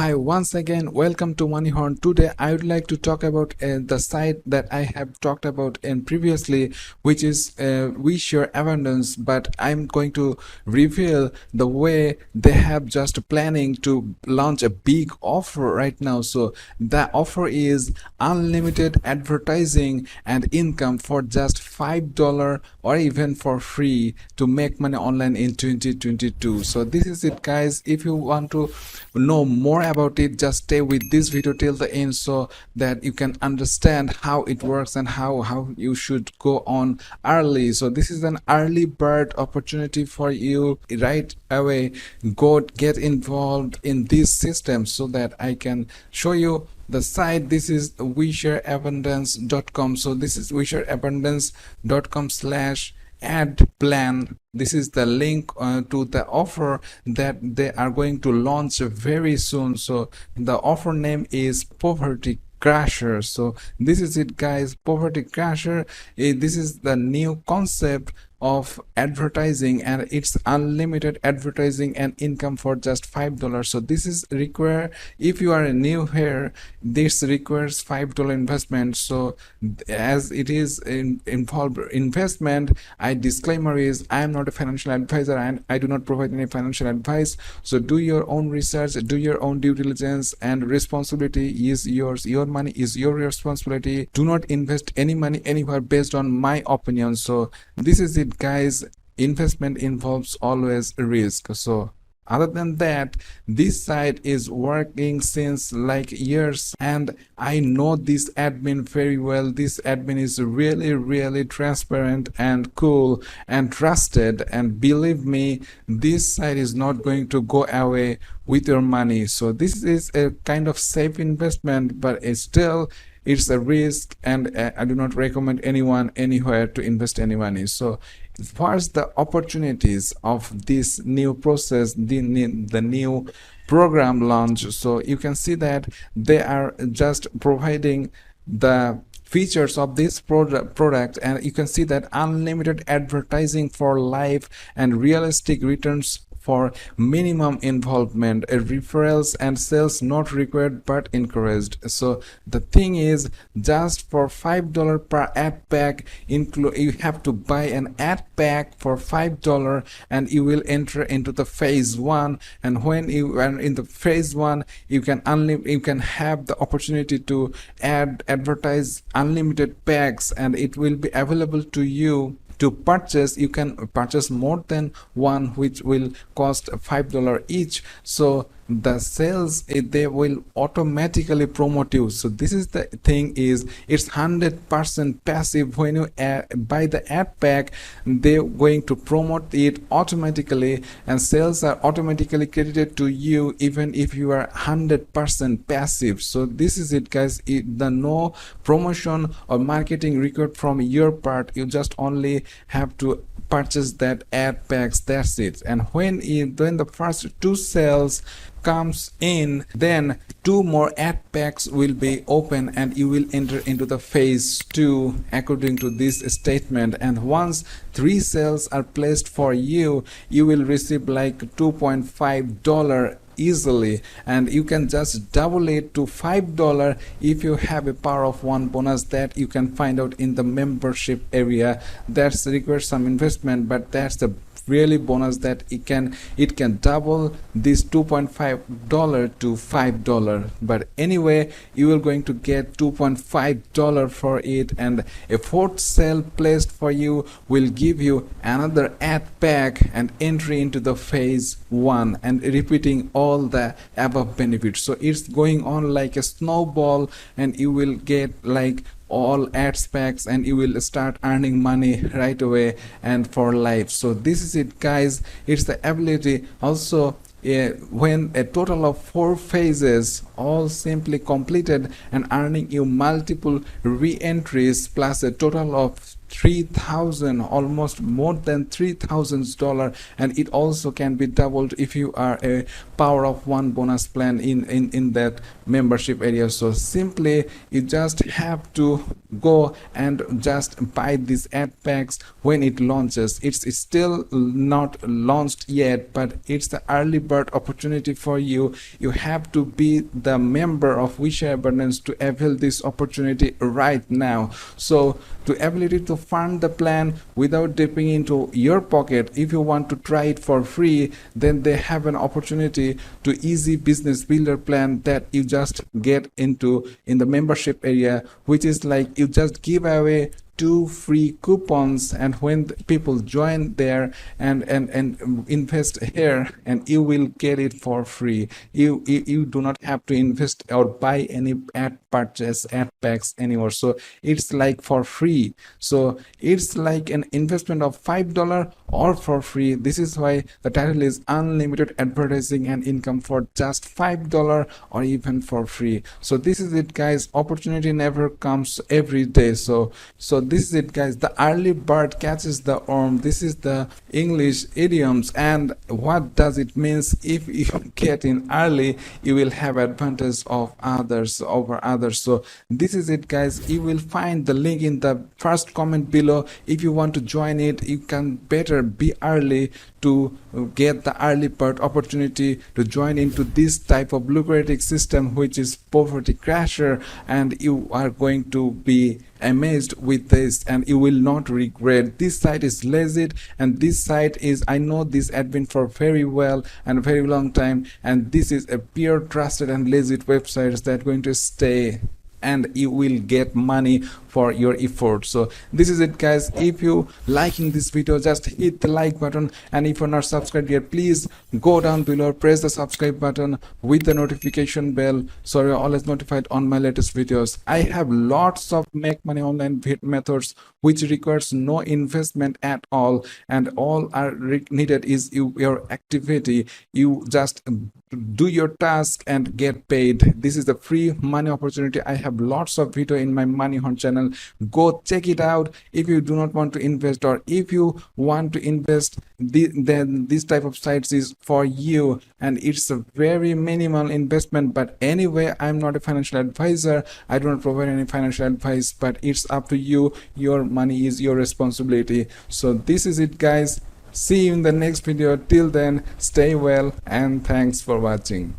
Hi, once again, welcome to Moneyhorn. Today, I would like to talk about the site that I have talked about in previously, which is We Share Abundance. But I'm going to reveal the way they have just planning to launch a big offer right now. So the offer is unlimited advertising and income for just $5 or even for free to make money online in 2022. So this is it, guys. If you want to know more about it, just stay with this video till the end so that you can understand how it works and how you should go on early. So this is an early bird opportunity for you right away. Go get involved in this system so that I can show you the site. This is WeShareAbundance.com. so this is WeShareAbundance.com/ad plan. This is the link to the offer that they are going to launch very soon. So the offer name is Poverty Crusher. So this is it, guys. Poverty Crusher. This is the new concept of advertising, and it's unlimited advertising and income for just $5. So this is require, if you are new here, this requires $5 investment. So as it is involved investment, I disclaimer is I am not a financial advisor and I do not provide any financial advice. So do your own research, do your own due diligence, and responsibility is yours. Your money is your responsibility. Do not invest any money anywhere based on my opinion. So this is it, guys. Investment involves always risk. So other than that, this site is working since like years, and I know this admin very well. This admin is really transparent and cool and trusted, and believe me, this site is not going to go away with your money. So this is a kind of safe investment, but it's a risk, and I do not recommend anyone anywhere to invest any money. So as far as the opportunities of this new process, the new program launch, so you can see that they are just providing the features of this product, and you can see that unlimited advertising for life and realistic returns for minimum involvement, referrals and sales not required but encouraged. So the thing is, just for $5 per ad pack, you have to buy an ad pack for $5, and you will enter into the phase 1. And when you are in the phase 1, you can have the opportunity to advertise unlimited packs, and it will be available to you to purchase. You can purchase more than one, which will cost $5 each. So the sales, they will automatically promote you. So this is the thing, is it's 100% passive. When you buy the ad pack, they're going to promote it automatically, and sales are automatically credited to you even if you are 100% passive. So this is it, guys. The no promotion or marketing required from your part. You just only have to purchase that ad packs, that's it. And when the first 2 sales comes in, then 2 more ad packs will be open, and you will enter into the phase 2 according to this statement. And once 3 sales are placed for you, you will receive like $2.5 easily, and you can just double it to $5 if you have a power of 1 bonus that you can find out in the membership area. That requires some investment, but that's the really bonus that it can double this $2.5 to $5. But anyway, you are going to get $2.5 for it, and a 4th sale placed for you will give you another ad pack and entry into the phase 1, and repeating all the above benefits. So it's going on like a snowball, and you will get like all ads packs, and you will start earning money right away and for life. So this is it, guys. It's the ability also, when a total of 4 phases all simply completed and earning you multiple re-entries plus a total of 3,000, almost more than $3,000, and it also can be doubled if you are a power of one bonus plan in that membership area. So simply you just have to go and just buy these ad packs when it launches. It's still not launched yet, but it's the early bird opportunity for you. You have to be the member of Wisher Abundance to avail this opportunity right now. So to ability to fund the plan without dipping into your pocket, if you want to try it for free, then they have an opportunity to easy business builder plan that you just get into in the membership area, which is like you just give away 2 free coupons, and when people join there and invest here, and you will get it for free. You do not have to invest or buy any ad packs anymore. So it's like for free. So it's like an investment of $5 or for free. This is why the title is unlimited advertising and income for just $5 or even for free. So this is it, guys. Opportunity never comes every day. So this is it, guys. The early bird catches the worm. This is the English idioms, and what does it means? If you get in early, you will have advantage of others over others. So this is it, guys. You will find the link in the first comment below. If you want to join it, you can better be early to get the early bird opportunity to join into this type of lucrative system, which is Poverty Crasher, and you are going to be amazed with this and you will not regret. This site is legit, and this site is, I know this admin for very well and very long time, and this is a pure trusted and legit website that going to stay, and you will get money for your effort. So this is it, guys. If you liking this video, just hit the like button, and if you're not subscribed yet, please go down below, press the subscribe button with the notification bell so you're always notified on my latest videos. I have lots of make money online methods which requires no investment at all, and all are needed is your activity. You just do your task and get paid. This is the free money opportunity. I have lots of video in my Money Hunt channel. Go check it out. If you do not want to invest, or if you want to invest, then this type of sites is for you, and it's a very minimal investment. But anyway, I'm not a financial advisor. I don't provide any financial advice, but it's up to you. Your money is your responsibility. So this is it, guys. See you in the next video. Till then, stay well and thanks for watching.